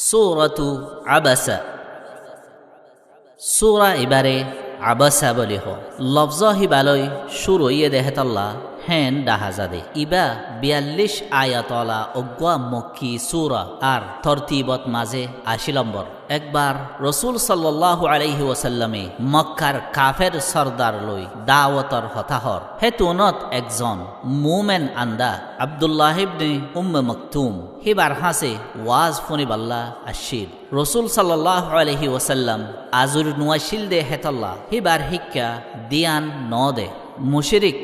সূরাতু আবাসা। সূরা এবারে আবাসা বলি হ লফজ হিবালয় শুরু ইয়ে দেহতল্লা হেন ডাহাজাদে ইবা ৪২ আয়াতলা অজ্ঞা মক্কি সূরা আর তরতিবত মাঝে ৮০ নম্বর। একবার রসুল সাল্লাল্লাহু আলাইহি ওয়াসাল্লামে মক্কার কাফের সর্দার লই দাওয়াতর হতাহর হেতুনত একজন মুমেন আন্দা আব্দুল্লাহ ইবনে উম্মে মকতুম হিবার হাসে ওয়াজ ফনিবাল্লা আশির রসুল সাল্লাল্লাহু আলাইহি ওয়াসাল্লাম আজুর নুয়াশিল দে হেতল্লা হিবার হিক্কা দিয়ান ন দে মুশরিক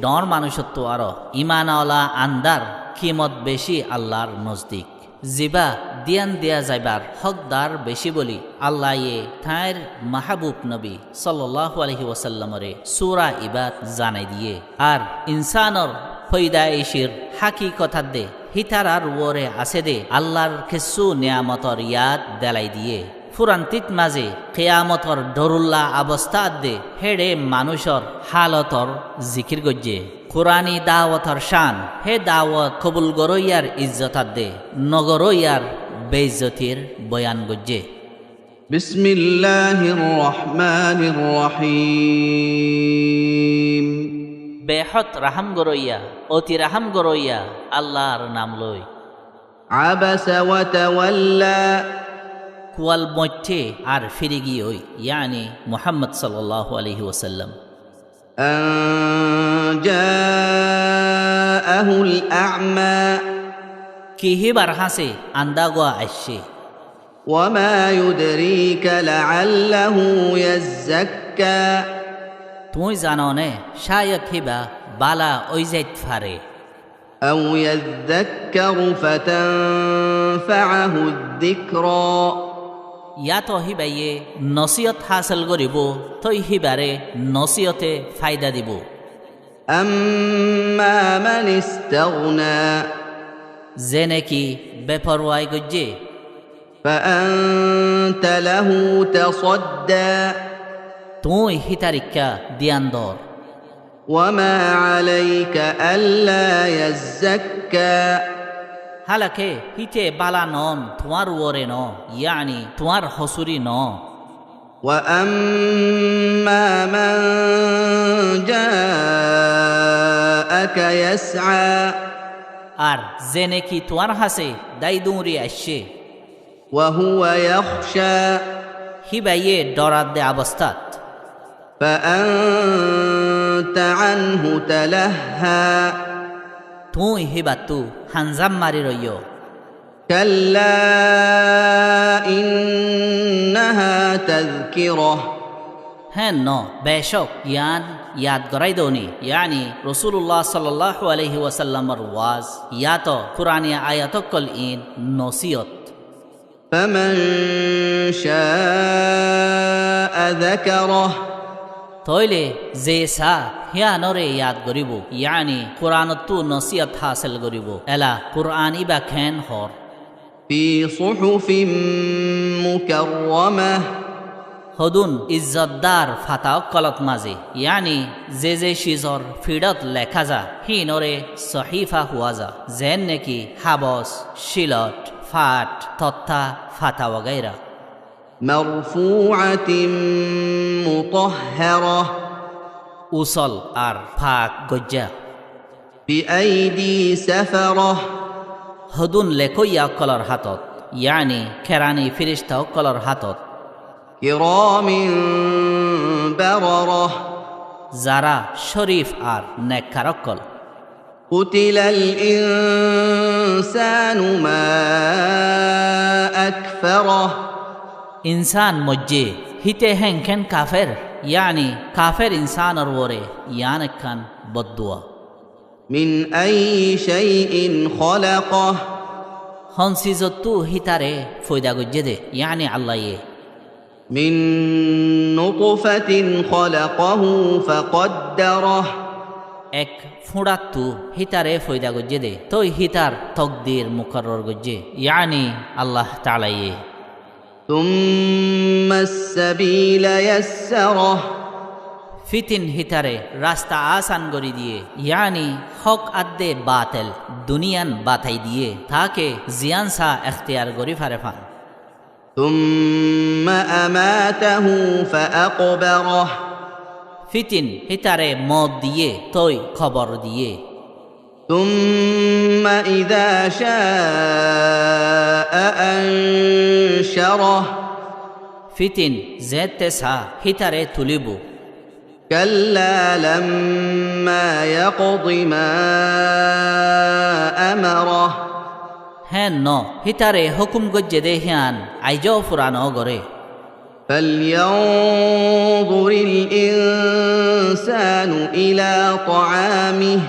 ডর মানুষত্ব আর ইমানওয়ালা আন্দার কিমত বেশি আল্লাহর নজদিক জিবা দিয়ান দিয়া যাইবার হকদার বেশি বলি আল্লাহ ইয়ে থায়ের মাহবুব নবী সাল্লাল্লাহু আলাইহি ওয়াসাল্লামরে সূরা ইবাদ জানাই দিয়ে আর ইনসানর ফৈদাইশির হাকিকতার দে হিতারার ওরে আছে দে আল্লাহর কিছু নিয়ামতর ইয়াদ দেলাই দিয়ে ফুরান্তিত মাঝে কেয়ামতর ডরুল্লা অবস্থা দে হেডে মানুষর হালতর জিকির গজ্জে কুরানি দাওয়াতর শান হে দাওয়াত কবুল গরইয়ার ইজ্জতার দে নগরইয়ার বেইজ্জতির বয়ান গজ্জে। বিসমিল্লাহির রহমানির রহিম। বেহত রাহাম গরইয়া অতি রাহাম গরইয়া আল্লাহর নাম লই। আবাসা ওয়া তাওয়াল্লা কুয়াল মধ্যে আর ফিরে গিয়ে ওই ইয়ানি মুহাম্মদ সাল্লাল্লাহু আলাইহি ওয়াসাল্লাম আন জাআহুল আ'মা কি হিবার হাসে আন্দাগোয়া আইসে ওয়া মা ইউদরিকা লাআল্লাহু ইয়াজ্জাক্কা তুই জানো নে শায়দ হিবা বালা ওই যাইত ফারে আও ইয়াযযাক্কারু ফাতানফাআহু আয-যিকরা ইয়া তো হিবাইয়ে নসিয়ত হাসিল করিব তই হিবারে নসিয়তে ফায়দা দিব। আম্মা মান ইস্তাগনা যে নাকি বেপরওয়াই গজ্জে ফাআনতা লাহু তাসাদ্দা তুই হিতারিকা দিয়ান দর ওয়া মা আলাইকা আল্লা ইয়াজ্জাক্কা হালাকে হিতে বালা নন তোমার ওরে ন ইয়ানি তোমার হসুরি ন। ওয়া আম্মা মান জাআকা ইয়াসআ আর যে নাকি তোমার হাসে দাই দৌড়ি আসছে ওয়া হুয়া ইয়াখশা হিবাইয়ে ডরার দে অবস্থাত ফাআনতা আনহু তালাহা তুই হিবাতু হানজাম মারি রইয় কাল্লা ইন্নাহা তাযকিরাহ হ্যাঁ ন বেশক ইয়ান ইয়াদ গরাই দৌনি ইয়ানি রসুল্লাহ সাল্লাল্লাহু আলাইহি ওয়াসাল্লামর ওয়াজ ইয়াত কুরআনিয়া আয়াতকল ইন নসিয়ত। ফামান শাআ যাকারাহ তইলে যে সা হিয়ানরে ইয়াদ গরিব ইয়ানি কুরআনতু নসিয়ত হাসিল গরিব এলা কুরআন ইবা খেন হর ফি সুহুফিন মুকাররামাহ হদুন ইজ্জতদার ফাতা কলত মাঝে ইয়ানি যে শিজর ফিডত লেখা যা হিনরে সহিফা হুয়া যা যেন নাকি হাবস শিলত ফাট তথা ফাতা ওগাইরা মারফুআতিন মুতাহহারাহ উসল আর ফাক গজ্জা বিআইদি সাফারাহ হদুন লেখইয়া কলর হাতত ইয়ানি খেরানি ফিরিস্তা কলর হাতত কিরামিন বারারাহ যারা শরীফ আর নেককারকল কুতিলাল ইনসানু মা আকফারাহ ইনসান মজ্জে হিতে হেংখেন কাফের ইয়ানি কাফের ইনসানর ওরে ইয়ান খান বদুয়া মিন আই শাইইন খলাকাহ হনসিজতু হিতারে ফয়দা গজ্জে দে ইয়ানি আল্লাহ ইয়ে মিন নুতফাতিন খলাকাহু ফাকদ্দারাহ এক ফুড়াত্তু হিতারে ফয়দা গজ্জে দে তই হিতার তকদির মুকরর গজ্জে ইয়ানি আল্লাহ তাআলা ইয়ে তুম্মা আস-সাবিলা ইয়াসসারাহ ফিতিন হিতারে রাস্তা আসান গরি দিয়ে ইয়ানি হক আদ্দে বাতেল দুনিয়ান বাতাই দিয়ে তাকে জিয়ান সা এখতিয়ার গরি ফারে ফান ثم أماته فأقبره ফিতিন হিতারে মদ দিয়ে তৈ খবর দিয়ে ثم إذا شاء أنشره ফিতিন জেতে সা হিতারে তুলিব كلا لما يقض ما أمره হ্যাঁ ন হিতারে হুকুম গজ্জে দে হিয়ান আইজ ফুরানো গরে فلينظر الإنسان إلى طعامه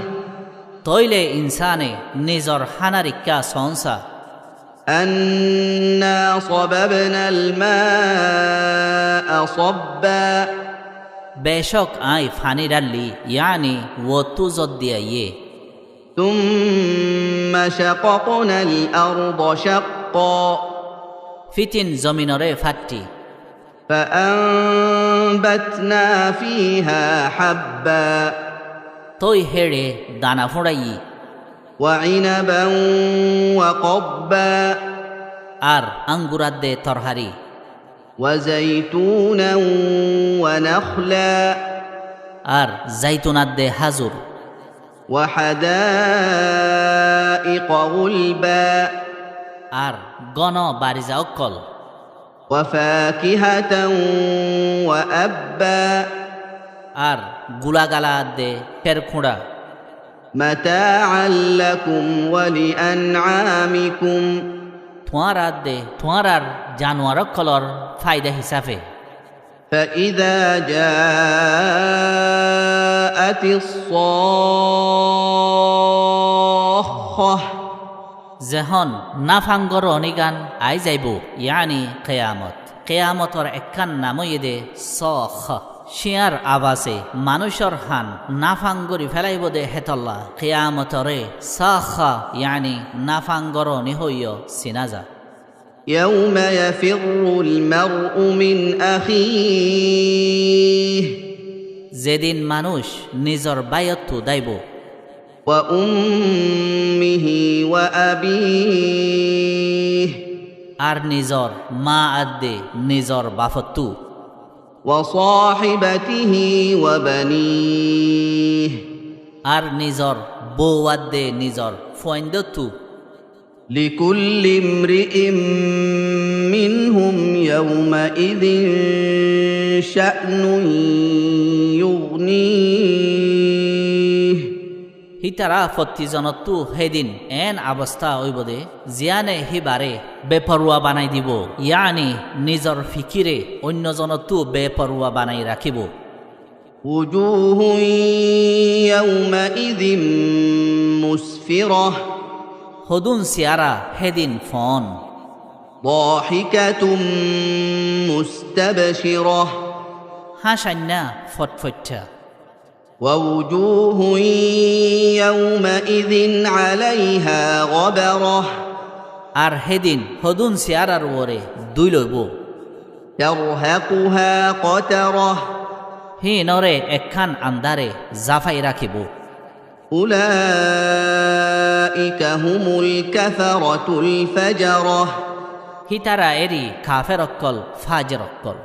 তৈলে ইনসানে নিজর হানারিকা সংসা أنا صببنا الماء صبا বেশক আই ফানি ডাল্লি ইয়ানি ও তু জদ্দিয়া ইয়ে ثم شققنا الأرض شقا ফিতিন জমিনরে ফাট্টি فأنبتنا فيها حبا তৈ হেড়ে দানা ফোড়াই وعنبا وقبا আর আঙ্গুরাত দে তরহারি وزيتونا ونخلا আর জাইতুনাত দে হাজুর وحدائق غلبا আর গণ বারিজা অক্কল وفاكهة وأبا আর গুলাগালা দে পেরখুঁড়া متاعا لكم ولأنعامكم থোঁয়ারাত দে থোঁয়ারার জানোয়ার অক্কলর ফায়দা হিসাবে فإذا جاءت الصاخة যেহন নাফাঙ্গর অনিগান আই যাইব ইয়ানি কেয়ামত কেয়ামতর একখান নামই দে সখ শিয়ার আবাসে মানুষর হান নাফাঙ্গরি ফেলাইব দে হেতল্লা কেয়ামতরে সখ ইয়ানি নাফাঙ্গর নিহইয় সিনাজা يوم يفر المرء من أخيه যেদিন মানুষ নিজর বায়ত্তু দাইব وأمه وأبيه আর নিজর মা আদে নিজর বাফত্তু وصاحبته وبنيه আর নিজর বউ আদে নিজর ফয়েন্দতু لكل امرئ منهم يومئذ شأن يغنيه হিতারা ফত্তিজনতু হেদিন এন অবস্থা হইবদে জিয়ানে হিবারে বেপরুয়া বানাই দিব ইয়ানি নিজর ফিকিরে অন্যজনতু বেপরুয়া বানাই রাখিব وجوه يومئذ مسفرة হদুন সিয়ারা হেদিন ফন ضاحكة مستبشرة হাসান্না ফটফটা ووجوه يومئذ عليها غبرة আর হেদিন হদুন সিয়ারার ওরে দুই লইব ترهقها قترة হি নরে একখান আন্দারে জাফাই রাখিব أولئك هم الكفرة الفجرة হিতারা এরি কাফের অক্কল ফাজের অক্কল